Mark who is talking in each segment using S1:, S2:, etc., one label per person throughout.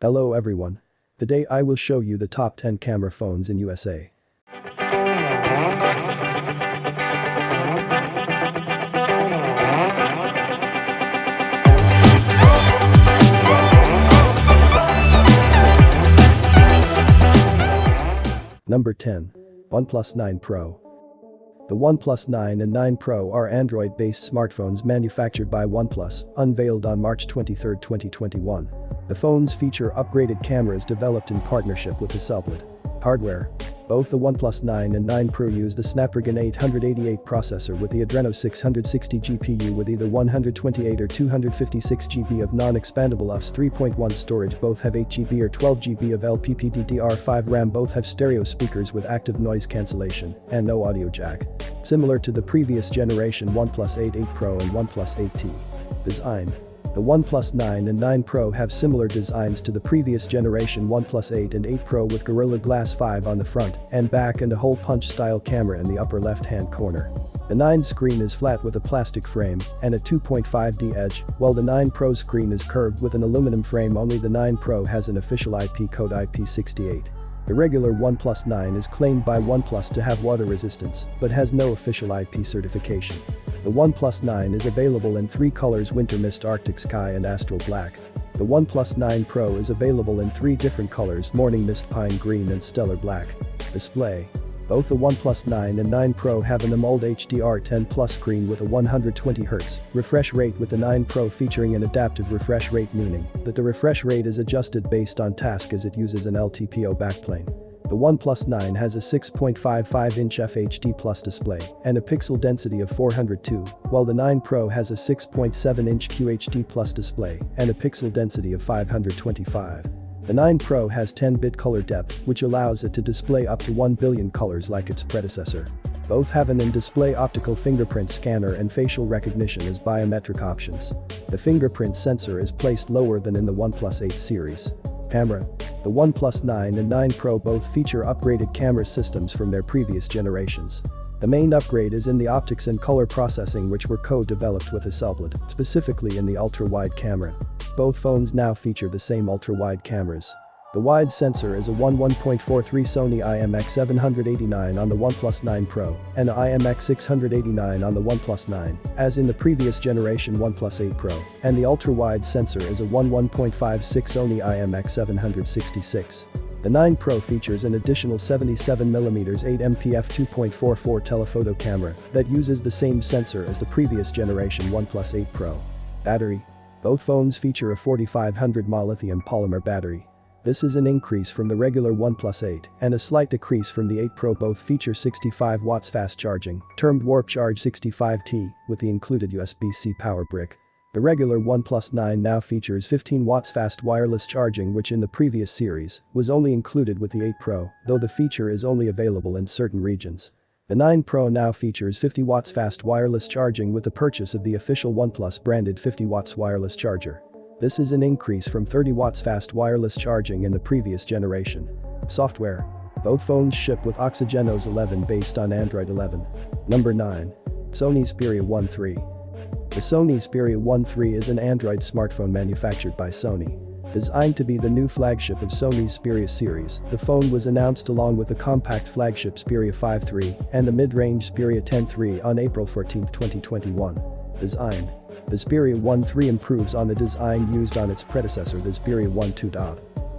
S1: Hello everyone. Today I will show you the top 10 camera phones in USA. Number 10. OnePlus 9 Pro. The OnePlus 9 and 9 Pro are Android-based smartphones manufactured by OnePlus, unveiled on March 23, 2021. The phones feature upgraded cameras developed in partnership with Hasselblad. Hardware. Both the OnePlus 9 and 9 Pro use the Snapdragon 888 processor with the Adreno 660 GPU with either 128 or 256 GB of non-expandable UFS 3.1 storage. Both have 8 GB or 12 GB of LPDDR5 RAM. Both have stereo speakers with active noise cancellation and no audio jack. Similar to the previous generation OnePlus 8 Pro and OnePlus 8T. Design. The OnePlus 9 and 9 Pro have similar designs to the previous generation OnePlus 8 and 8 Pro with Gorilla Glass 5 on the front and back and a hole punch style camera in the upper left-hand corner. The 9 screen is flat with a plastic frame and a 2.5D edge, while the 9 Pro screen is curved with an aluminum frame. Only the 9 Pro has an official IP code IP68. The regular OnePlus 9 is claimed by OnePlus to have water resistance, but has no official IP certification. The OnePlus 9 is available in 3 colors: Winter Mist, Arctic Sky and Astral Black. The OnePlus 9 Pro is available in 3 different colors: Morning Mist, Pine Green and Stellar Black. Display. Both the OnePlus 9 and 9 Pro have an AMOLED HDR10 Plus screen with a 120Hz refresh rate, with the 9 Pro featuring an adaptive refresh rate, meaning that the refresh rate is adjusted based on task as it uses an LTPO backplane. The OnePlus 9 has a 6.55-inch FHD Plus display and a pixel density of 402, while the 9 Pro has a 6.7-inch QHD Plus display and a pixel density of 525. The 9 Pro has 10-bit color depth, which allows it to display up to 1 billion colors like its predecessor. Both have an in-display optical fingerprint scanner and facial recognition as biometric options. The fingerprint sensor is placed lower than in the OnePlus 8 series. Camera. The OnePlus 9 and 9 Pro both feature upgraded camera systems from their previous generations. The main upgrade is in the optics and color processing, which were co-developed with Hasselblad, specifically in the ultra-wide camera. Both phones now feature the same ultra-wide cameras. The wide sensor is a 1.43 Sony IMX789 on the OnePlus 9 Pro and a IMX689 on the OnePlus 9, as in the previous generation OnePlus 8 Pro, and the ultra-wide sensor is a 1.56 Sony IMX766. The 9 Pro features an additional 77mm 8MP f2.44 telephoto camera that uses the same sensor as the previous generation OnePlus 8 Pro. Battery. Both phones feature a 4500 mAh lithium polymer battery. This is an increase from the regular OnePlus 8 and a slight decrease from the 8 Pro. Both feature 65 watts fast charging, termed Warp Charge 65T, with the included USB-C power brick. The regular OnePlus 9 now features 15 watts fast wireless charging, which in the previous series was only included with the 8 Pro, though the feature is only available in certain regions. The 9 Pro now features 50 watts fast wireless charging with the purchase of the official OnePlus branded 50 watts wireless charger. This is an increase from 30 watts fast wireless charging in the previous generation. Software. Both phones ship with Oxygenos 11 based on Android 11. Number 9. Sony Xperia 1 III. The Sony Xperia 1 III is an Android smartphone manufactured by Sony. Designed to be the new flagship of Sony's Xperia series, the phone was announced along with the compact flagship Xperia 5 III and the mid-range Xperia 10 III on April 14, 2021. Design. The Xperia 1 III improves on the design used on its predecessor, the Xperia 1 II.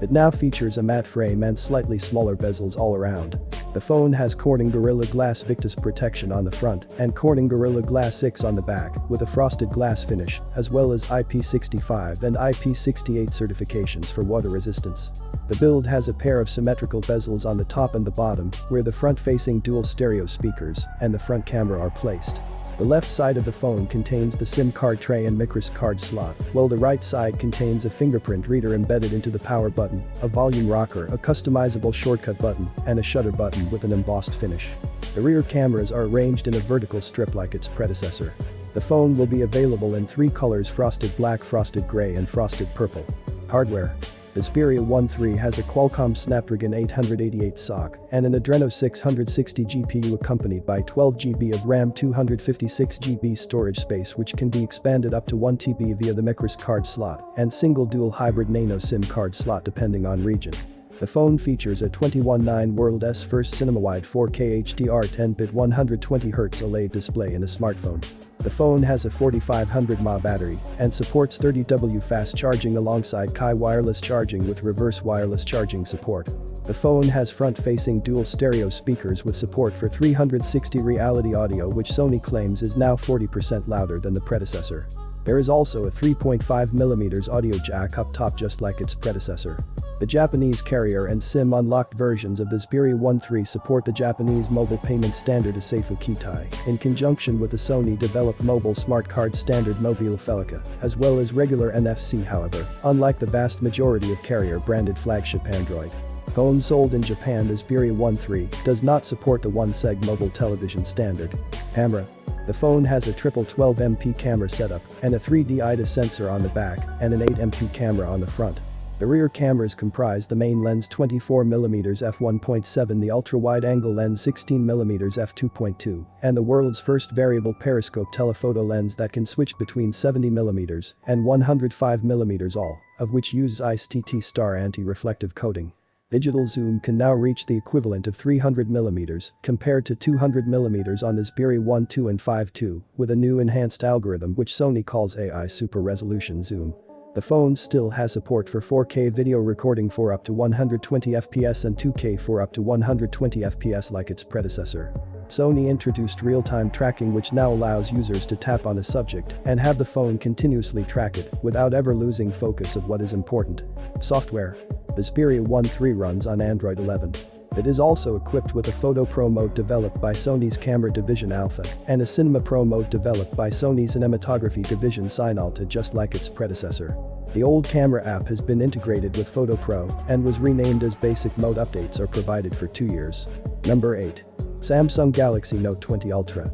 S1: It now features a matte frame and slightly smaller bezels all around. The phone has Corning Gorilla Glass Victus protection on the front and Corning Gorilla Glass 6 on the back, with a frosted glass finish, as well as IP65 and IP68 certifications for water resistance. The build has a pair of symmetrical bezels on the top and the bottom, where the front-facing dual stereo speakers and the front camera are placed. The left side of the phone contains the SIM card tray and microSD card slot, while the right side contains a fingerprint reader embedded into the power button, a volume rocker, a customizable shortcut button, and a shutter button with an embossed finish. The rear cameras are arranged in a vertical strip like its predecessor. The phone will be available in 3 colors: frosted black, frosted gray and frosted purple. Hardware. The Xperia 1 III has a Qualcomm Snapdragon 888 SoC and an Adreno 660 GPU accompanied by 12 GB of RAM, 256 GB storage space which can be expanded up to 1 TB via the microSD card slot and single dual hybrid nano SIM card slot depending on region. The phone features a 21.9 World's first cinema-wide 4K HDR 10-bit 120Hz OLED display in a smartphone. The phone has a 4500 mAh battery and supports 30W fast charging alongside Qi wireless charging with reverse wireless charging support. The phone has front-facing dual stereo speakers with support for 360 reality audio which Sony claims is now 40% louder than the predecessor. There is also a 3.5mm audio jack up top just like its predecessor. The Japanese carrier and SIM-unlocked versions of the Xperia 1 III support the Japanese mobile payment standard Aseifu Kitai, in conjunction with the Sony-developed mobile smart card standard Mobile Felica, as well as regular NFC. However, unlike the vast majority of carrier-branded flagship Android phones sold in Japan, the Xperia 1 III does not support the 1-seg mobile television standard. Camera. The phone has a triple 12MP camera setup and a 3D IDA sensor on the back and an 8MP camera on the front. The rear cameras comprise the main lens 24mm f1.7, the ultra-wide-angle lens 16mm f2.2, and the world's first variable periscope telephoto lens that can switch between 70mm and 105mm, all of which use ICE-TT star anti-reflective coating. Digital zoom can now reach the equivalent of 300mm compared to 200mm on the Xperia 1 II and 5 II, with a new enhanced algorithm which Sony calls AI Super Resolution Zoom. The phone still has support for 4K video recording for up to 120fps and 2K for up to 120fps like its predecessor. Sony introduced real-time tracking which now allows users to tap on a subject and have the phone continuously track it without ever losing focus of what is important. Software. The Xperia 1 III runs on Android 11. It is also equipped with a Photo Pro mode developed by Sony's Camera Division Alpha and a Cinema Pro mode developed by Sony's Cinematography Division Synalta, just like its predecessor. The old camera app has been integrated with Photo Pro and was renamed as Basic Mode. Updates are provided for 2 years. Number 8. Samsung Galaxy Note 20 Ultra.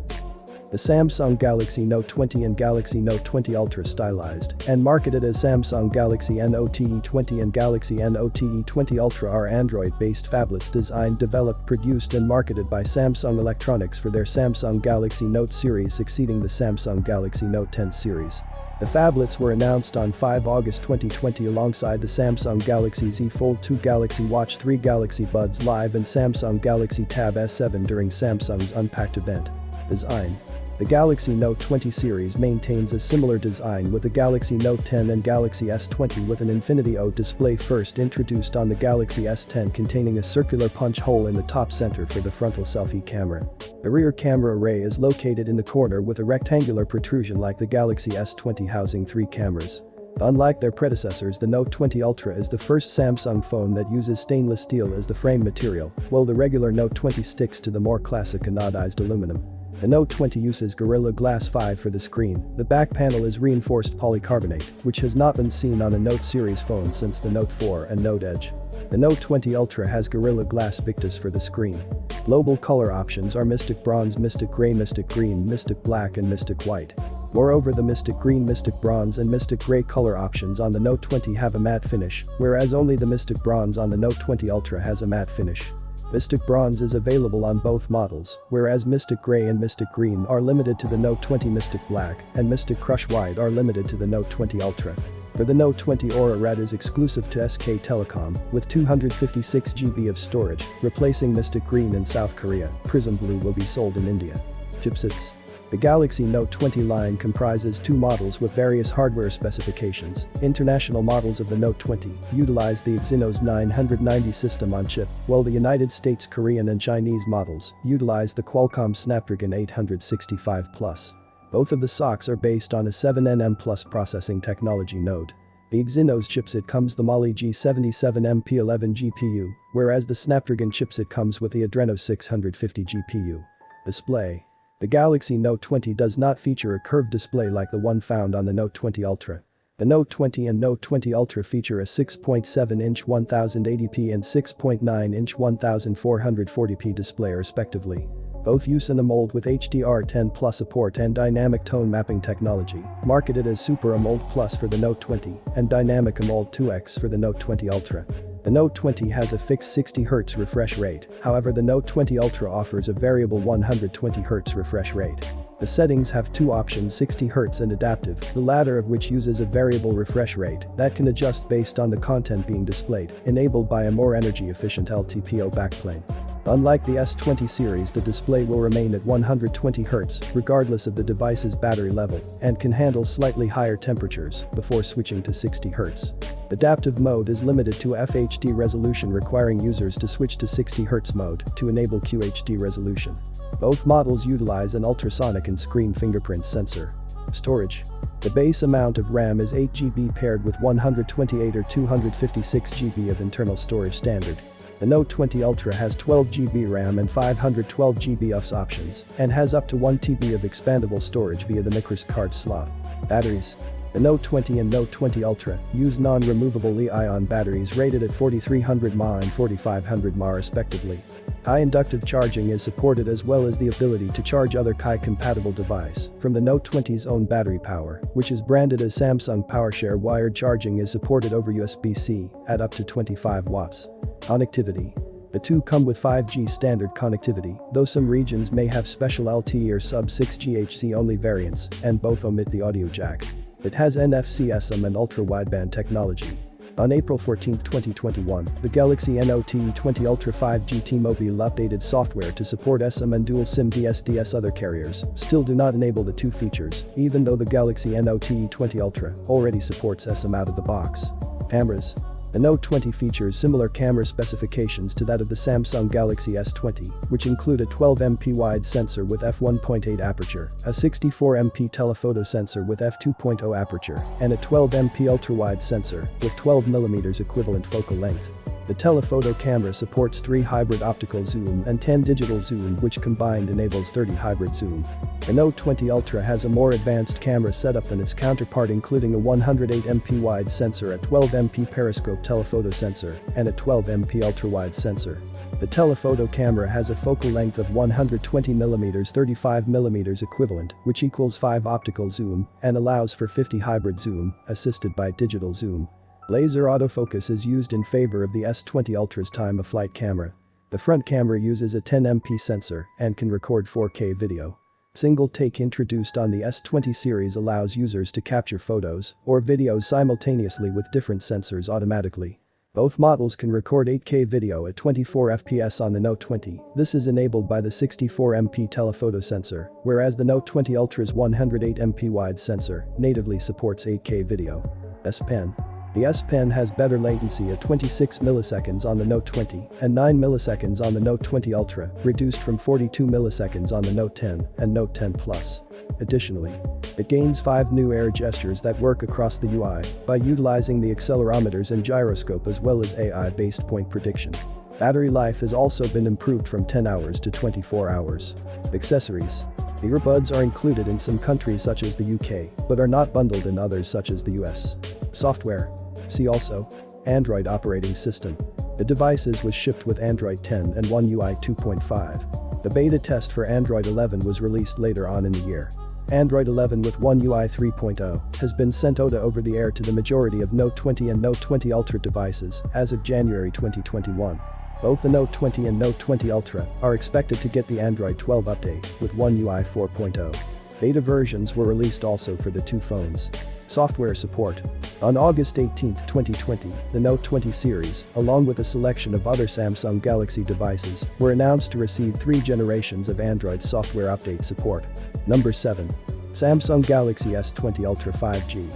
S1: The Samsung Galaxy Note 20 and Galaxy Note 20 Ultra, stylized and marketed as Samsung Galaxy Note 20 and Galaxy Note 20 Ultra, are Android-based phablets designed, developed, produced and marketed by Samsung Electronics for their Samsung Galaxy Note series, succeeding the Samsung Galaxy Note 10 series. The phablets were announced on 5 August 2020 alongside the Samsung Galaxy Z Fold 2, Galaxy Watch 3, Galaxy Buds Live and Samsung Galaxy Tab S7 during Samsung's Unpacked event. Design. The Galaxy Note 20 series maintains a similar design with the Galaxy Note 10 and Galaxy S20, with an Infinity O display first introduced on the Galaxy S10 containing a circular punch hole in the top center for the frontal selfie camera. The rear camera array is located in the corner with a rectangular protrusion like the Galaxy S20, housing 3 cameras. Unlike their predecessors, the Note 20 Ultra is the first Samsung phone that uses stainless steel as the frame material, while the regular Note 20 sticks to the more classic anodized aluminum. The Note 20 uses Gorilla Glass 5 for the screen. The back panel is reinforced polycarbonate, which has not been seen on a Note series phone since the Note 4 and Note Edge. The Note 20 Ultra has Gorilla Glass Victus for the screen. Global color options are Mystic Bronze, Mystic Gray, Mystic Green, Mystic Black and Mystic White. Moreover, the Mystic Green, Mystic Bronze and Mystic Gray color options on the Note 20 have a matte finish, whereas only the Mystic Bronze on the Note 20 Ultra has a matte finish. Mystic Bronze is available on both models, whereas Mystic Gray and Mystic Green are limited to the Note 20. Mystic Black and Mystic Crush White are limited to the Note 20 Ultra. For the Note 20, Aura Red is exclusive to SK Telecom, with 256 GB of storage, replacing Mystic Green in South Korea. Prism Blue will be sold in India. Chipsets. The Galaxy Note 20 line comprises 2 models with various hardware specifications. International models of the Note 20 utilize the Exynos 990 system on chip, while the United States, Korean and Chinese models utilize the Qualcomm Snapdragon 865 Plus. Both of the SoCs are based on a 7nm Plus processing technology node. The Exynos chipset comes the Mali G77MP11 GPU, whereas the Snapdragon chipset comes with the Adreno 650 GPU. Display. The Galaxy Note 20 does not feature a curved display like the one found on the Note 20 Ultra. The Note 20 and Note 20 Ultra feature a 6.7-inch 1080p and 6.9-inch 1440p display respectively. Both use an AMOLED with HDR10 Plus support and dynamic tone mapping technology, marketed as Super AMOLED Plus for the Note 20 and Dynamic AMOLED 2X for the Note 20 Ultra. The Note 20 has a fixed 60Hz refresh rate, however the Note 20 Ultra offers a variable 120Hz refresh rate. The settings have two options, 60Hz and adaptive, the latter of which uses a variable refresh rate that can adjust based on the content being displayed, enabled by a more energy-efficient LTPO backplane. Unlike the S20 series, the display will remain at 120 Hz regardless of the device's battery level and can handle slightly higher temperatures before switching to 60 Hz. Adaptive mode is limited to FHD resolution, requiring users to switch to 60 Hz mode to enable QHD resolution. Both models utilize an ultrasonic and screen fingerprint sensor. Storage. The base amount of RAM is 8 GB paired with 128 or 256 GB of internal storage standard. The Note 20 Ultra has 12 GB RAM and 512 GB UFS options and has up to 1 TB of expandable storage via the microSD card slot. Batteries. The Note 20 and Note 20 Ultra use non-removable Li-ion batteries rated at 4300 mAh and 4500 mAh respectively. High inductive charging is supported, as well as the ability to charge other Qi-compatible device from the Note 20's own battery power, which is branded as Samsung PowerShare. Wired charging is supported over USB-C at up to 25 watts. Connectivity. The two come with 5G standard connectivity, though some regions may have special LTE or sub-6 GHz only variants, and both omit the audio jack. It has NFC SM and ultra-wideband technology. On April 14, 2021, the Galaxy Note 20 Ultra 5G T-Mobile updated software to support SM and dual SIM DSLR. Other carriers still do not enable the two features, even though the Galaxy Note 20 Ultra already supports SM out of the box. Cameras. The Note 20 features similar camera specifications to that of the Samsung Galaxy S20, which include a 12MP wide sensor with f1.8 aperture, a 64MP telephoto sensor with f2.0 aperture, and a 12MP ultra-wide sensor with 12mm equivalent focal length. The telephoto camera supports 3 hybrid optical zoom and 10 digital zoom, which combined enables 30 hybrid zoom. The Note 20 Ultra has a more advanced camera setup than its counterpart, including a 108MP wide sensor, a 12MP periscope telephoto sensor, and a 12MP ultra-wide sensor. The telephoto camera has a focal length of 120mm 35mm equivalent, which equals 5 optical zoom, and allows for 50 hybrid zoom, assisted by digital zoom. Laser autofocus is used in favor of the S20 Ultra's time-of-flight camera. The front camera uses a 10MP sensor and can record 4K video. Single take, introduced on the S20 series, allows users to capture photos or videos simultaneously with different sensors automatically. Both models can record 8K video at 24 FPS on the Note 20. This is enabled by the 64MP telephoto sensor, whereas the Note 20 Ultra's 108MP wide sensor natively supports 8K video. S Pen. The S Pen has better latency at 26 milliseconds on the Note 20 and 9 milliseconds on the Note 20 Ultra, reduced from 42 milliseconds on the Note 10 and Note 10 Plus. Additionally, it gains 5 new air gestures that work across the UI by utilizing the accelerometers and gyroscope, as well as AI-based point prediction. Battery life has also been improved from 10 hours to 24 hours. Accessories. The earbuds are included in some countries such as the UK, but are not bundled in others such as the US. Software. See also: Android operating system. The devices was shipped with Android 10 and One UI 2.5. The beta test for Android 11 was released later on in the year. Android 11 with One UI 3.0 has been sent over the air to the majority of Note 20 and Note 20 Ultra devices as of January 2021. Both the Note 20 and Note 20 Ultra are expected to get the Android 12 update with One UI 4.0. Beta versions were released also for the two phones. Software support. On August 18, 2020, the Note 20 series, along with a selection of other Samsung Galaxy devices, were announced to receive 3 generations of Android software update support. Number 7. Samsung Galaxy S20 Ultra 5G.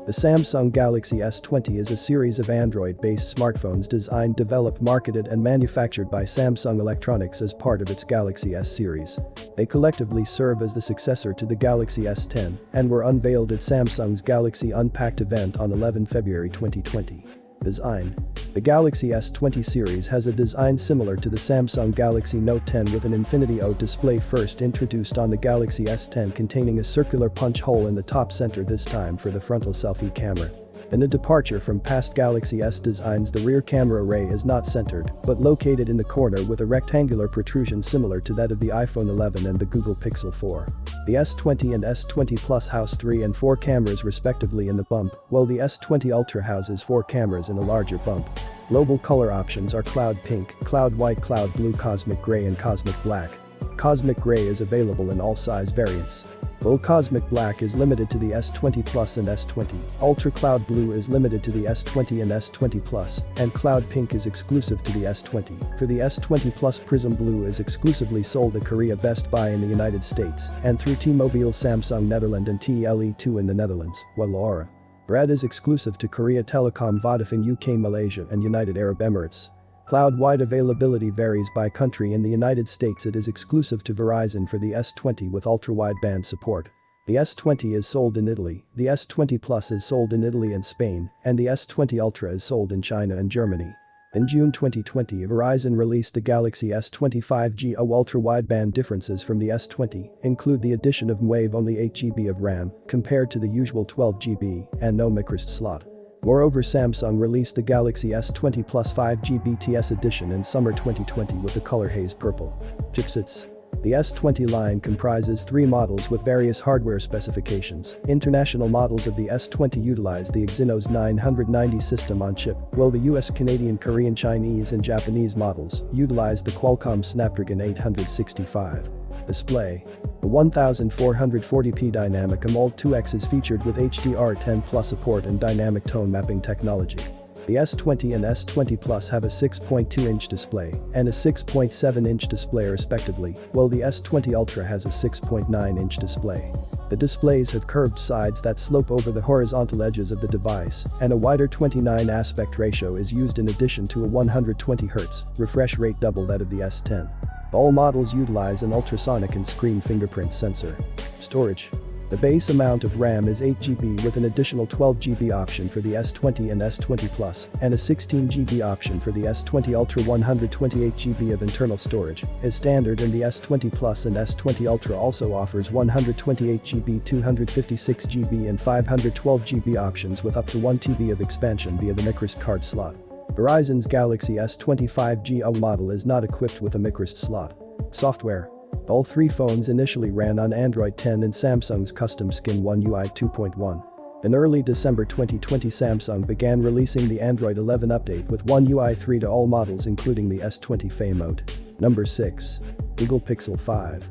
S1: The Samsung Galaxy S20 is a series of Android-based smartphones designed, developed, marketed and manufactured by Samsung Electronics as part of its Galaxy S series. They collectively serve as the successor to the Galaxy S10 and were unveiled at Samsung's Galaxy Unpacked event on 11 February 2020. Design. The Galaxy S20 series has a design similar to the Samsung Galaxy Note 10, with an Infinity O display first introduced on the Galaxy S10, containing a circular punch hole in the top center, this time for the frontal selfie camera. In a departure from past Galaxy S designs, the rear camera array is not centered, but located in the corner with a rectangular protrusion similar to that of the iPhone 11 and the Google Pixel 4. The S20 and S20 Plus house 3 and 4 cameras respectively in the bump, while the S20 Ultra houses 4 cameras in a larger bump. Global color options are Cloud Pink, Cloud White, Cloud Blue, Cosmic Gray and Cosmic Black. Cosmic Gray is available in all size variants. While Cosmic Black is limited to the S20 Plus and S20, Ultra Cloud Blue is limited to the S20 and S20 Plus, and Cloud Pink is exclusive to the S20. For the S20 Plus, Prism Blue is exclusively sold at Korea Best Buy in the United States and through T-Mobile Samsung Netherlands and TLE2 in the Netherlands, while Aura Red is exclusive to Korea Telecom Vodafone UK, Malaysia and United Arab Emirates. Cloud White availability varies by country. In the United States it is exclusive to Verizon for the S20 with ultra-wideband support. The S20 is sold in Italy, the S20 Plus is sold in Italy and Spain, and the S20 Ultra is sold in China and Germany. In June 2020, Verizon released the Galaxy S20 5G. Ultra-wideband differences from the S20 include the addition of Wave only 8GB of RAM, compared to the usual 12GB, and no microSD slot. Moreover, Samsung released the Galaxy S20 Plus 5G BTS edition in summer 2020 with the color haze purple. Chipsets. The S20 line comprises 3 models with various hardware specifications. International models of the S20 utilize the Exynos 990 system on chip, while the US, Canadian, Korean, Chinese and Japanese models utilize the Qualcomm Snapdragon 865. Display. The 1440p Dynamic AMOLED 2X is featured with HDR10 Plus support and dynamic tone mapping technology. The S20 and S20 Plus have a 6.2-inch display and a 6.7-inch display respectively, while the S20 Ultra has a 6.9-inch display. The displays have curved sides that slope over the horizontal edges of the device, and a wider 29 aspect ratio is used in addition to a 120Hz refresh rate, double that of the S10. All models utilize an ultrasonic and screen fingerprint sensor. Storage. The base amount of RAM is 8GB with an additional 12GB option for the S20 and S20 Plus, and a 16GB option for the S20 Ultra. 128GB of internal storage is standard, and the S20 Plus and S20 Ultra also offers 128GB, 256GB and 512GB options with up to 1TB of expansion via the microSD card slot. Verizon's Galaxy S20 5G model is not equipped with a microSD slot. Software. All 3 phones initially ran on Android 10 and Samsung's custom skin One UI 2.1. In early December 2020, Samsung began releasing the Android 11 update with One UI 3 to all models including the S20 Fe mode. Number 6. Google Pixel 5.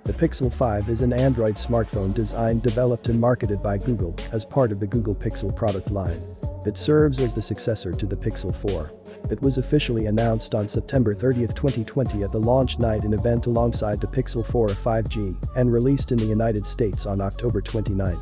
S1: The Pixel 5 is an Android smartphone designed, developed and marketed by Google as part of the Google Pixel product line. It serves as the successor to the Pixel 4. It was officially announced on September 30, 2020 at the launch night event alongside the Pixel 4 5G and released in the United States on October 29.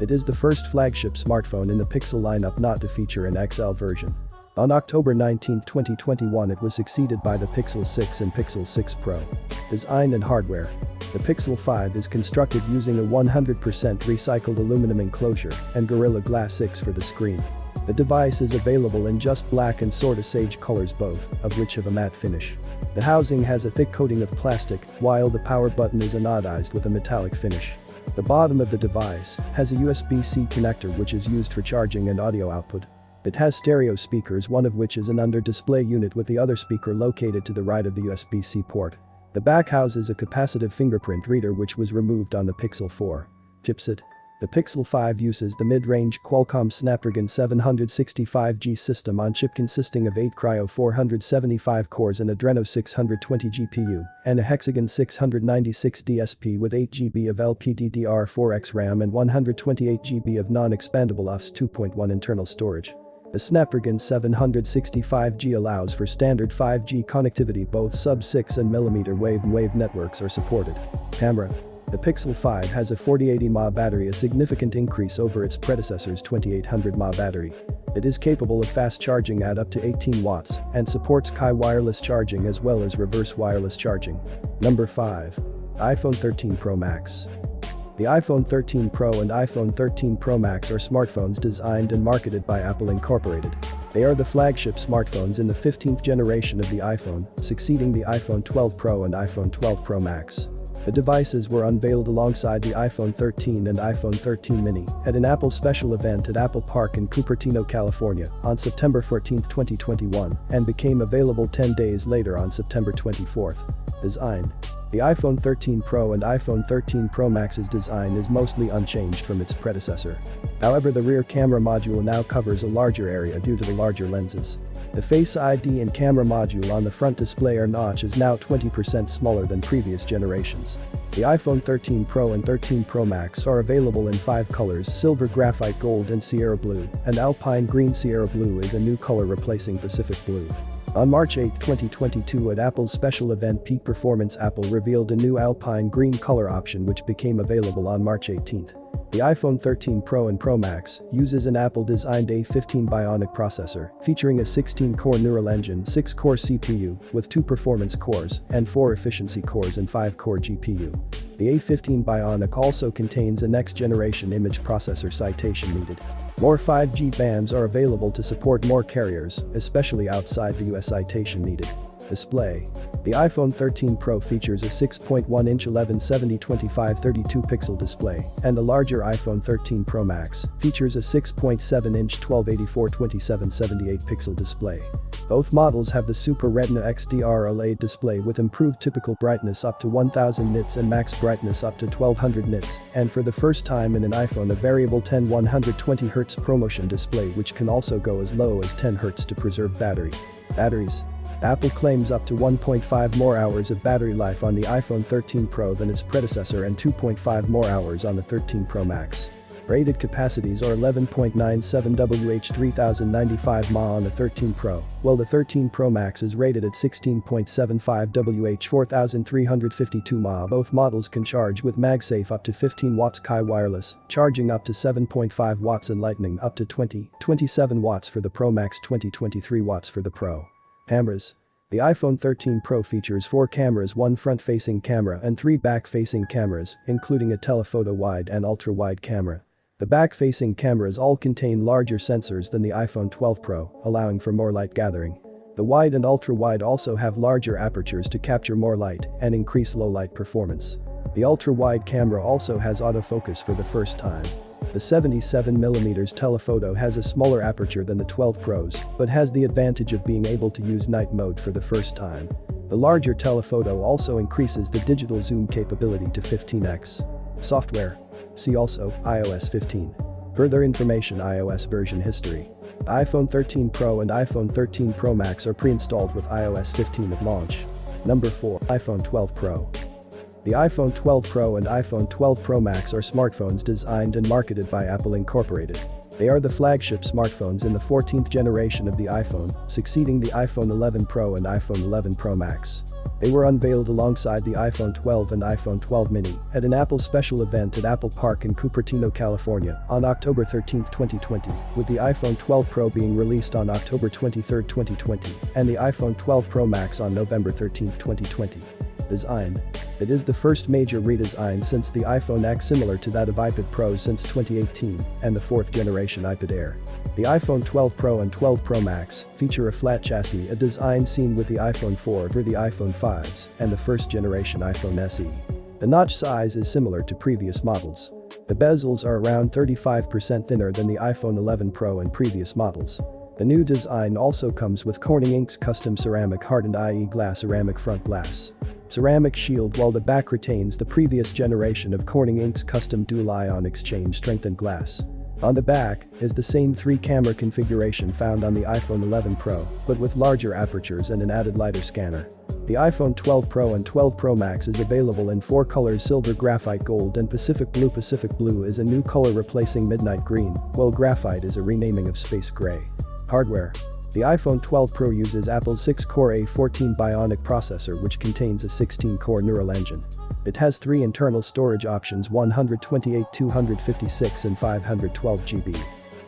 S1: It is the first flagship smartphone in the Pixel lineup not to feature an XL version. On October 19, 2021 it was succeeded by the Pixel 6 and Pixel 6 Pro. Design and hardware. The Pixel 5 is constructed using a 100% recycled aluminum enclosure and Gorilla Glass 6 for the screen. The device is available in just black and sorta sage colors, both of which have a matte finish. The housing has a thick coating of plastic, while the power button is anodized with a metallic finish. The bottom of the device has a USB-C connector which is used for charging and audio output. It has stereo speakers, one of which is an under-display unit with the other speaker located to the right of the USB-C port. The back houses a capacitive fingerprint reader which was removed on the Pixel 4. Chipset. The Pixel 5 uses the mid-range Qualcomm Snapdragon 765G system on chip consisting of 8 Cryo 475 cores, an Adreno 620 GPU, and a Hexagon 696 DSP with 8GB of LPDDR4X RAM and 128GB of non-expandable UFS 2.1 internal storage. The Snapdragon 765G allows for standard 5G connectivity. Both sub-6 and millimeter wave networks are supported. Camera. The Pixel 5 has a 4080 mAh battery, a significant increase over its predecessor's 2800 mAh battery. It is capable of fast charging at up to 18 watts and supports Qi wireless charging as well as reverse wireless charging. Number 5. iPhone 13 Pro Max. The iPhone 13 Pro and iPhone 13 Pro Max are smartphones designed and marketed by Apple Incorporated. They are the flagship smartphones in the 15th generation of the iPhone, succeeding the iPhone 12 Pro and iPhone 12 Pro Max. The devices were unveiled alongside the iPhone 13 and iPhone 13 mini at an Apple special event at Apple Park in Cupertino, California on September 14, 2021 and became available 10 days later on September 24. Design. The iPhone 13 Pro and iPhone 13 Pro Max's design is mostly unchanged from its predecessor. However, the rear camera module now covers a larger area due to the larger lenses. The Face ID and camera module on the front display or notch is now 20% smaller than previous generations. The iPhone 13 Pro and 13 Pro Max are available in 5 colors: silver, graphite gold and Sierra blue, and alpine green. Sierra blue is a new color replacing Pacific blue. On March 8, 2022 at Apple's special event Peak Performance, Apple revealed a new alpine green color option which became available on March 18. The iPhone 13 Pro and Pro Max uses an Apple-designed A15 Bionic processor featuring a 16-core neural engine, 6-core CPU with 2 performance cores and 4 efficiency cores and 5-core GPU. The A15 Bionic also contains a next-generation image processor citation needed. More 5G bands are available to support more carriers, especially outside the US. Citation needed. Display. The iPhone 13 Pro features a 6.1-inch 1170-2532 pixel display, and the larger iPhone 13 Pro Max features a 6.7-inch 1284-2778 pixel display. Both models have the Super Retina XDR OLED display with improved typical brightness up to 1000 nits and max brightness up to 1200 nits, and for the first time in an iPhone a variable 10-120Hz ProMotion display which can also go as low as 10 Hz to preserve battery. Batteries. Apple claims up to 1.5 more hours of battery life on the iPhone 13 Pro than its predecessor and 2.5 more hours on the 13 Pro Max. Rated capacities are 11.97 Wh 3095 mAh on the 13 Pro, while the 13 Pro Max is rated at 16.75 Wh 4352 mAh. Both models can charge with MagSafe up to 15 watts, Qi wireless charging up to 7.5 watts and Lightning up to 27 watts for the Pro Max, 23 watts for the Pro. Cameras. The iPhone 13 Pro features 4 cameras, 1 front-facing camera and 3 back-facing cameras, including a telephoto wide and ultra-wide camera. The back-facing cameras all contain larger sensors than the iPhone 12 Pro, allowing for more light gathering. The wide and ultra-wide also have larger apertures to capture more light and increase low-light performance. The ultra-wide camera also has autofocus for the first time. The 77mm telephoto has a smaller aperture than the 12 Pros, but has the advantage of being able to use night mode for the first time. The larger telephoto also increases the digital zoom capability to 15x. Software. See also, iOS 15. Further information: iOS version history. The iPhone 13 Pro and iPhone 13 Pro Max are pre-installed with iOS 15 at launch. Number 4. iPhone 12 Pro. The iPhone 12 Pro and iPhone 12 Pro Max are smartphones designed and marketed by Apple Incorporated. They are the flagship smartphones in the 14th generation of the iPhone, succeeding the iPhone 11 Pro and iPhone 11 Pro Max. They were unveiled alongside the iPhone 12 and iPhone 12 mini at an Apple special event at Apple Park in Cupertino, California on October 13, 2020, with the iPhone 12 Pro being released on October 23, 2020, and the iPhone 12 Pro Max on November 13, 2020. Design. It is the first major redesign since the iPhone X, similar to that of iPad Pro since 2018, and the 4th generation iPad Air. The iPhone 12 Pro and 12 Pro Max feature a flat chassis, a design seen with the iPhone 4 or the iPhone 5s and the 1st generation iPhone SE. The notch size is similar to previous models. The bezels are around 35% thinner than the iPhone 11 Pro and previous models. The new design also comes with Corning Inks custom ceramic hardened IE glass ceramic front glass ceramic shield, while the back retains the previous generation of Corning Inks custom dual ion exchange strengthened glass. On the back is the same 3-camera configuration found on the iPhone 11 Pro, but with larger apertures and an added lighter scanner. The iPhone 12 Pro and 12 Pro Max is available in 4 colors: silver, graphite gold and Pacific blue. Pacific blue is a new color replacing midnight green, while graphite is a renaming of space gray. Hardware. The iPhone 12 Pro uses Apple's 6-core A14 Bionic processor, which contains a 16-core neural engine. It has 3 internal storage options: 128, 256 and 512 GB.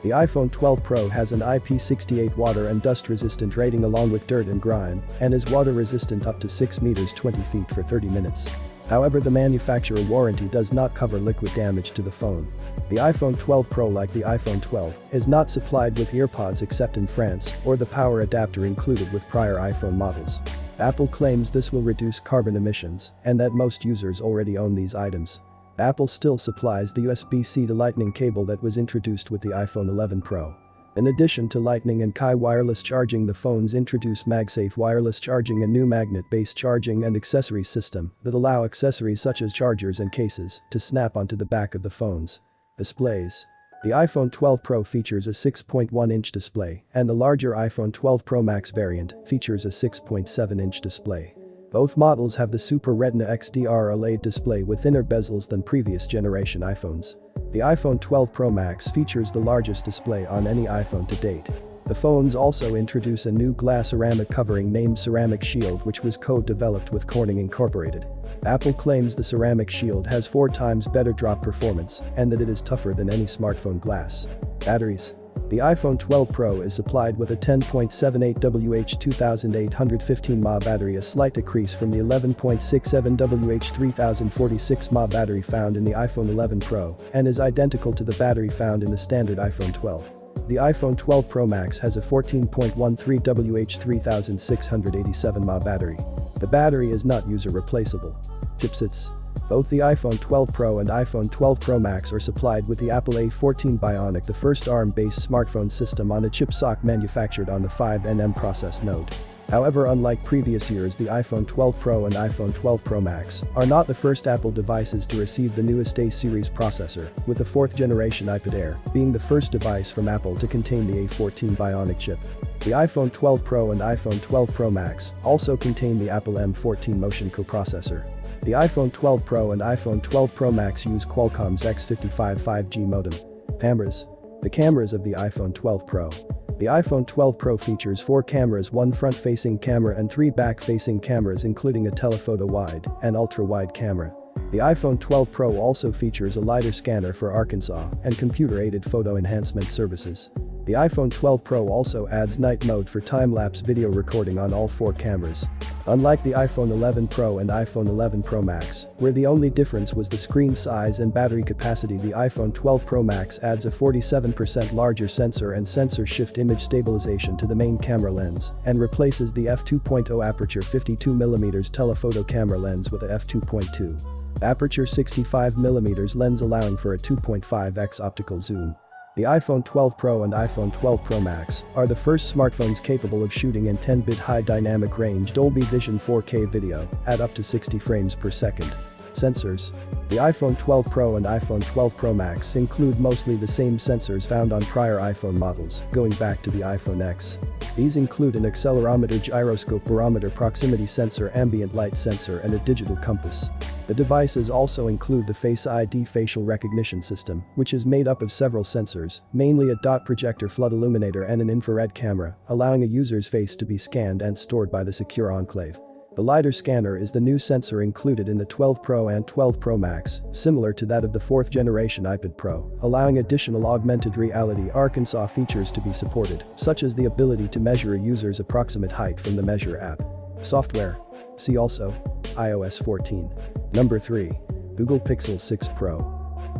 S1: The iPhone 12 Pro has an IP68 water and dust resistant rating along with dirt and grime, and is water resistant up to 6 meters 20 feet for 30 minutes. However, the manufacturer warranty does not cover liquid damage to the phone. The iPhone 12 Pro, like the iPhone 12, is not supplied with earpods except in France, or the power adapter included with prior iPhone models. Apple claims this will reduce carbon emissions and that most users already own these items. Apple still supplies the USB-C to Lightning cable that was introduced with the iPhone 11 Pro. In addition to Lightning and Qi wireless charging, the phones introduce MagSafe wireless charging, a new magnet-based charging and accessories system that allow accessories such as chargers and cases to snap onto the back of the phones. Displays. The iPhone 12 Pro features a 6.1-inch display, and the larger iPhone 12 Pro Max variant features a 6.7-inch display. Both models have the Super Retina XDR OLED display with thinner bezels than previous generation iPhones. The iPhone 12 Pro Max features the largest display on any iPhone to date. The phones also introduce a new glass ceramic covering named Ceramic Shield, which was co-developed with Corning Incorporated. Apple claims the Ceramic Shield has 4 times better drop performance and that it is tougher than any smartphone glass. Batteries. The iPhone 12 Pro is supplied with a 10.78 Wh 2815 mAh battery, a slight decrease from the 11.67 Wh 3046 mAh battery found in the iPhone 11 Pro, and is identical to the battery found in the standard iPhone 12. The iPhone 12 Pro Max has a 14.13 Wh 3687 mAh battery. The battery is not user replaceable. Chipsets. Both the iPhone 12 Pro and iPhone 12 Pro Max are supplied with the Apple A14 Bionic, the first ARM-based smartphone system on a chip SoC manufactured on the 5nm process node. However, unlike previous years, the iPhone 12 Pro and iPhone 12 Pro Max are not the first Apple devices to receive the newest A-series processor, with the 4th generation iPad Air being the first device from Apple to contain the A14 Bionic chip. The iPhone 12 Pro and iPhone 12 Pro Max also contain the Apple M14 Motion coprocessor. The iPhone 12 Pro and iPhone 12 Pro Max use Qualcomm's X55 5G modem. Cameras. The cameras of the iPhone 12 Pro. The iPhone 12 Pro features 4 cameras, 1 front-facing camera and 3 back-facing cameras, including a telephoto wide and ultra-wide camera. The iPhone 12 Pro also features a LiDAR scanner for Arkansas and computer-aided photo enhancement services. The iPhone 12 Pro also adds night mode for time-lapse video recording on all 4 cameras. Unlike the iPhone 11 Pro and iPhone 11 Pro Max, where the only difference was the screen size and battery capacity, the iPhone 12 Pro Max adds a 47% larger sensor and sensor shift image stabilization to the main camera lens and replaces the f2.0 aperture 52mm telephoto camera lens with a f2.2 aperture 65mm lens, allowing for a 2.5x optical zoom. The iPhone 12 Pro and iPhone 12 Pro Max are the first smartphones capable of shooting in 10-bit high dynamic range Dolby Vision 4K video at up to 60 frames per second. Sensors. The iPhone 12 Pro and iPhone 12 Pro Max include mostly the same sensors found on prior iPhone models, going back to the iPhone X. These include an accelerometer, gyroscope, barometer, proximity sensor, ambient light sensor, and a digital compass. The devices also include the Face ID facial recognition system, which is made up of several sensors, mainly a dot projector, flood illuminator, and an infrared camera, allowing a user's face to be scanned and stored by the secure enclave. The LiDAR scanner is the new sensor included in the 12 Pro and 12 Pro Max, similar to that of the 4th generation iPad Pro, allowing additional augmented reality Arkansas features to be supported, such as the ability to measure a user's approximate height from the Measure app. Software. See also iOS 14. Number 3. Google Pixel 6 Pro.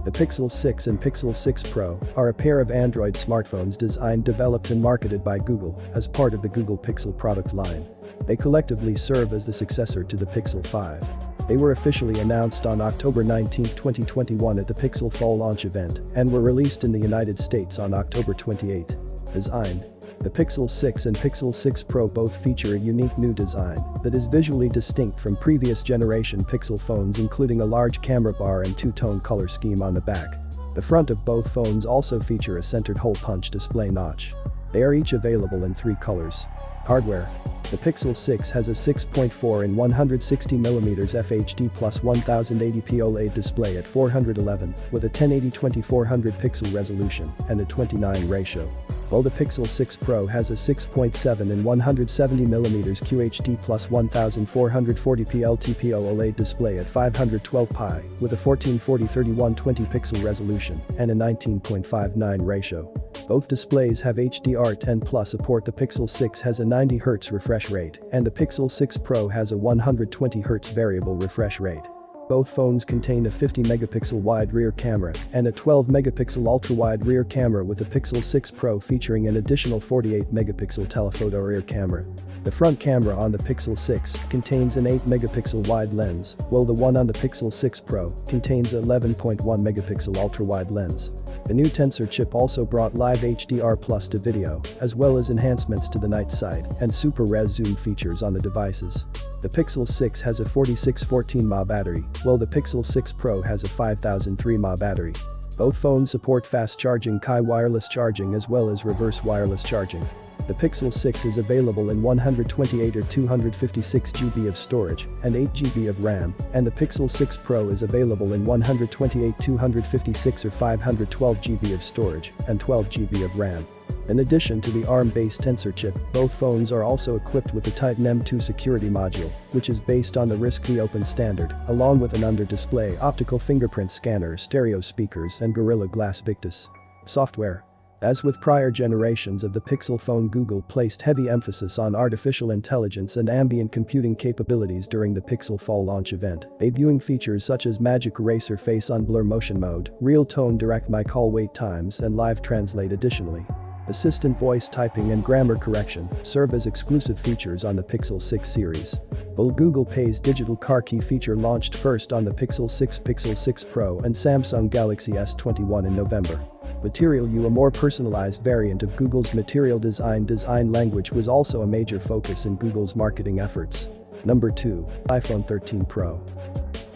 S1: The Pixel 6 and Pixel 6 Pro are a pair of Android smartphones designed, developed and marketed by Google as part of the Google Pixel product line. They collectively serve as the successor to the Pixel 5. They were officially announced on October 19, 2021 at the Pixel Fall launch event and were released in the United States on October 28. Design. The Pixel 6 and Pixel 6 Pro both feature a unique new design that is visually distinct from previous generation Pixel phones, including a large camera bar and two-tone color scheme on the back. The front of both phones also feature a centered hole punch display notch. They are each available in 3 colors. Hardware. The Pixel 6 has a 6.4 in 160mm FHD plus 1080p OLED display at 411 with a 1080-2400 pixel resolution and a 29 ratio. While the Pixel 6 Pro has a 6.7 in 170mm QHD plus 1440p LTPO OLED display at 512pi with a 1440-3120 pixel resolution and a 19.59 ratio. Both displays have HDR10+ support. The Pixel 6 has a 90Hz refresh rate and the Pixel 6 Pro has a 120Hz variable refresh rate. Both phones contain a 50-megapixel wide rear camera and a 12-megapixel ultra-wide rear camera, with the Pixel 6 Pro featuring an additional 48-megapixel telephoto rear camera. The front camera on the Pixel 6 contains an 8-megapixel wide lens, while the one on the Pixel 6 Pro contains an 11.1-megapixel ultra-wide lens. The new Tensor chip also brought live HDR Plus to video, as well as enhancements to the night sight and super res zoom features on the devices. The Pixel 6 has a 4614 mAh battery, while the Pixel 6 Pro has a 5003 mAh battery. Both phones support fast charging Qi wireless charging as well as reverse wireless charging. The Pixel 6 is available in 128 or 256 GB of storage and 8 GB of RAM, and the Pixel 6 Pro is available in 128, 256 or 512 GB of storage and 12 GB of RAM. In addition to the ARM-based Tensor chip, both phones are also equipped with the Titan M2 security module, which is based on the RISC-V open standard, along with an under-display optical fingerprint scanner, stereo speakers and Gorilla Glass Victus. Software. As with prior generations of the Pixel phone, Google placed heavy emphasis on artificial intelligence and ambient computing capabilities during the Pixel Fall launch event, debuting features such as Magic Eraser Face on Blur Motion Mode, Real Tone Direct My Call wait times and Live Translate. Additionally, assistant voice typing and grammar correction serve as exclusive features on the Pixel 6 series. While Google Pay's digital car key feature launched first on the Pixel 6, Pixel 6 Pro and Samsung Galaxy S21 in November. Material U, a more personalized variant of Google's Material Design language, was also a major focus in Google's marketing efforts. Number 2. iPhone 13 Pro.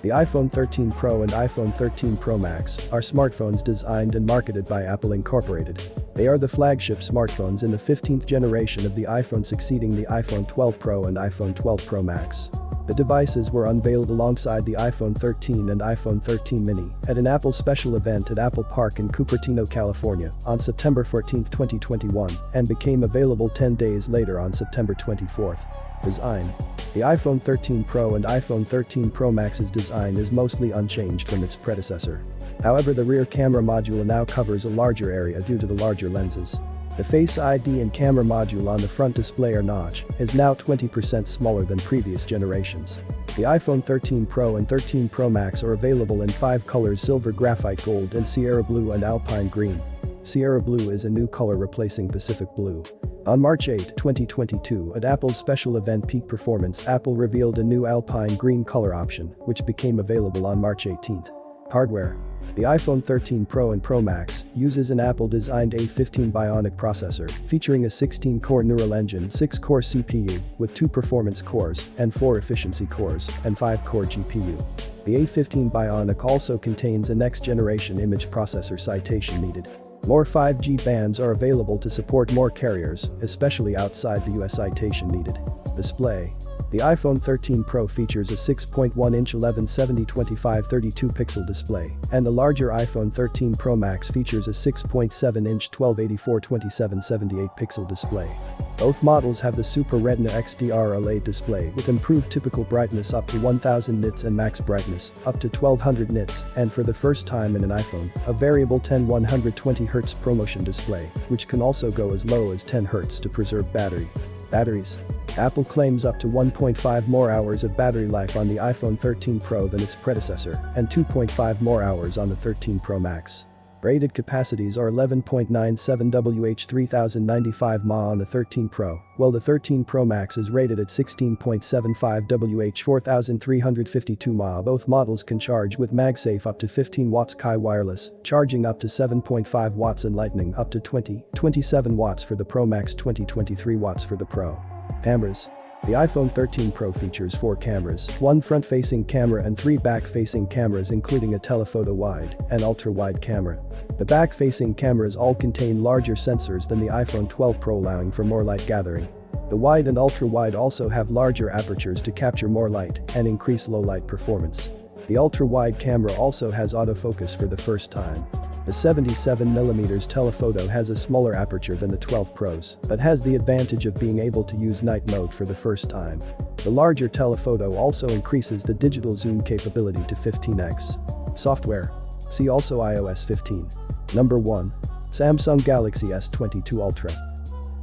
S1: The iPhone 13 Pro and iPhone 13 Pro Max are smartphones designed and marketed by Apple Incorporated. They are the flagship smartphones in the 15th generation of the iPhone, succeeding the iPhone 12 Pro and iPhone 12 Pro Max. The devices were unveiled alongside the iPhone 13 and iPhone 13 mini at an Apple special event at Apple Park in Cupertino, California on September 14, 2021, and became available 10 days later on September 24. Design. The iPhone 13 Pro and iPhone 13 Pro Max's design is mostly unchanged from its predecessor. However, the rear camera module now covers a larger area due to the larger lenses. The Face ID and camera module on the front display or notch is now 20% smaller than previous generations. The iPhone 13 Pro and 13 Pro Max are available in 5 colors: silver, graphite gold and Sierra blue and alpine green. Sierra blue is a new color replacing Pacific blue. On March 8, 2022, at Apple's special event Peak Performance, Apple revealed a new alpine green color option, which became available on March 18. Hardware. The iPhone 13 Pro and Pro Max uses an Apple-designed A15 Bionic processor featuring a 16-core neural engine, 6-core CPU with 2 performance cores and 4 efficiency cores and 5-core GPU. The A15 Bionic also contains a next-generation image processor. Citation needed. More 5G bands are available to support more carriers, especially outside the US. Citation needed. Display. The iPhone 13 Pro features a 6.1-inch 1170x2532 pixel display, and the larger iPhone 13 Pro Max features a 6.7-inch 1284x2778 pixel display. Both models have the Super Retina XDR OLED display with improved typical brightness up to 1000 nits and max brightness up to 1200 nits, and for the first time in an iPhone, a variable 10-120Hz ProMotion display, which can also go as low as 10 Hz to preserve battery. Batteries. Apple claims up to 1.5 more hours of battery life on the iPhone 13 Pro than its predecessor, and 2.5 more hours on the 13 Pro Max. Rated capacities are 11.97 Wh 3095 mAh on the 13 Pro, while the 13 Pro Max is rated at 16.75 Wh 4352 mAh. Both models can charge with MagSafe up to 15 watts, Qi wireless charging up to 7.5 watts and Lightning up to 27 watts for the Pro Max, 23 watts for the Pro. Cameras. The iPhone 13 Pro features 4 cameras, 1 front-facing camera and 3 back-facing cameras, including a telephoto wide and ultra-wide camera. The back-facing cameras all contain larger sensors than the iPhone 12 Pro, allowing for more light gathering. The wide and ultra-wide also have larger apertures to capture more light and increase low-light performance. The ultra-wide camera also has autofocus for the first time. The 77mm telephoto has a smaller aperture than the 12 Pros, but has the advantage of being able to use night mode for the first time. The larger telephoto also increases the digital zoom capability to 15x. Software. See also iOS 15. Number 1. Samsung Galaxy S22 Ultra.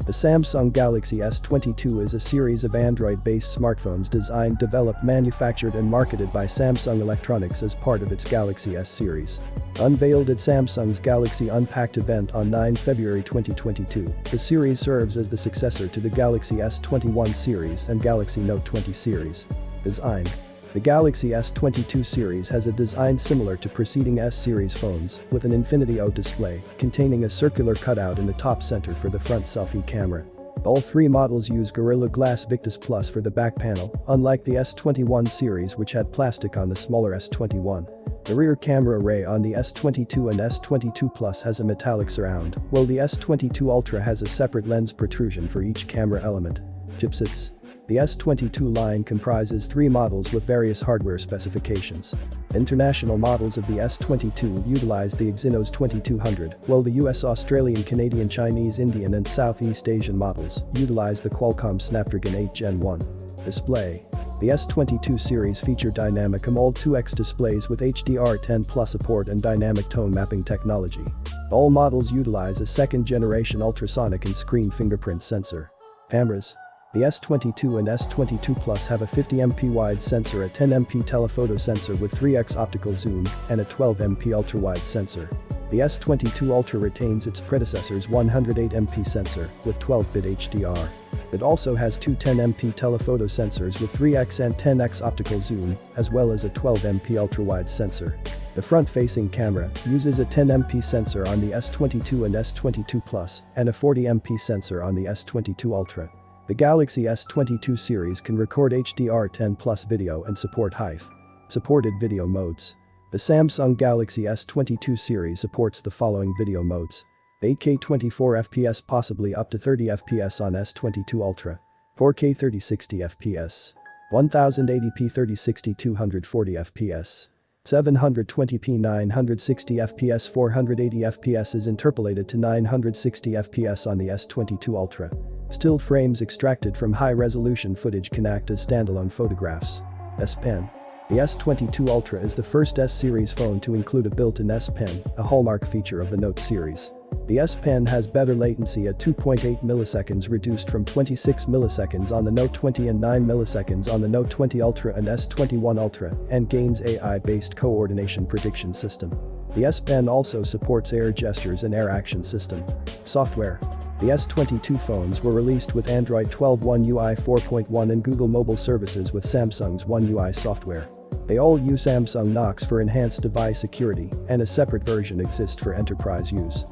S1: The Samsung Galaxy S22 is a series of Android-based smartphones designed, developed, manufactured and marketed by Samsung Electronics as part of its Galaxy S series. Unveiled at Samsung's Galaxy Unpacked event on 9 February 2022, the series serves as the successor to the Galaxy S21 series and Galaxy Note 20 series. Design. The Galaxy S22 series has a design similar to preceding S-series phones, with an Infinity O display containing a circular cutout in the top center for the front selfie camera. All three models use Gorilla Glass Victus Plus for the back panel, unlike the S21 series which had plastic on the smaller S21. The rear camera array on the S22 and S22 Plus has a metallic surround, while the S22 Ultra has a separate lens protrusion for each camera element. Chipsets. The S22 line comprises three models with various hardware specifications. International models of the S22 utilize the Exynos 2200, while the US, Australian, Canadian, Chinese, Indian and Southeast Asian models utilize the Qualcomm Snapdragon 8 Gen 1. Display. The S22 series feature Dynamic AMOLED 2X displays with HDR10+ support and dynamic tone mapping technology. All models utilize a second-generation ultrasonic and screen fingerprint sensor. Cameras. The S22 and S22 Plus have a 50MP wide sensor, a 10MP telephoto sensor with 3x optical zoom, and a 12MP ultra-wide sensor. The S22 Ultra retains its predecessor's 108MP sensor with 12-bit HDR. It also has two 10MP telephoto sensors with 3x and 10x optical zoom, as well as a 12MP ultra-wide sensor. The front-facing camera uses a 10MP sensor on the S22 and S22 Plus and a 40MP sensor on the S22 Ultra. The Galaxy S22 series can record HDR10+ video and support HIF. Supported video modes. The Samsung Galaxy S22 series supports the following video modes. 8K 24fps, possibly up to 30fps on S22 Ultra. 4K 3060 fps. 1080p 3060 240 fps. 720p 960 fps. 480 fps is interpolated to 960 fps on the S22 Ultra. Still frames extracted from high-resolution footage can act as standalone photographs. S Pen. The S22 Ultra is the first S-series phone to include a built-in S Pen, a hallmark feature of the Note series. The S Pen has better latency at 2.8 milliseconds, reduced from 26 milliseconds on the Note 20 and 9 milliseconds on the Note 20 Ultra and S21 Ultra, and gains AI-based coordination prediction system. The S Pen also supports air gestures and air action system. Software. The S22 phones were released with Android 12 One UI 4.1 and Google Mobile Services with Samsung's One UI software. They all use Samsung Knox for enhanced device security, and a separate version exists for enterprise use.